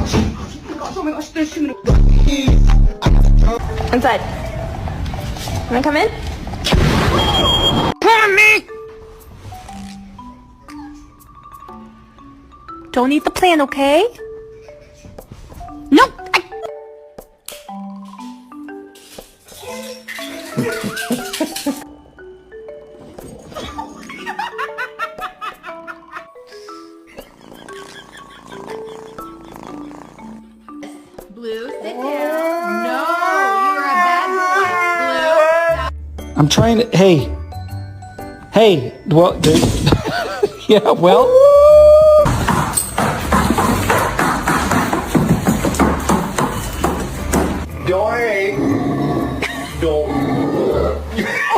Oh my gosh, there's too many. Inside. Wanna come in? Mommy! Don't eat the plant, okay? No! Blue, sit down. No, you're a bad boy. Blue. I'm trying to, hey, well, dude, yeah, well.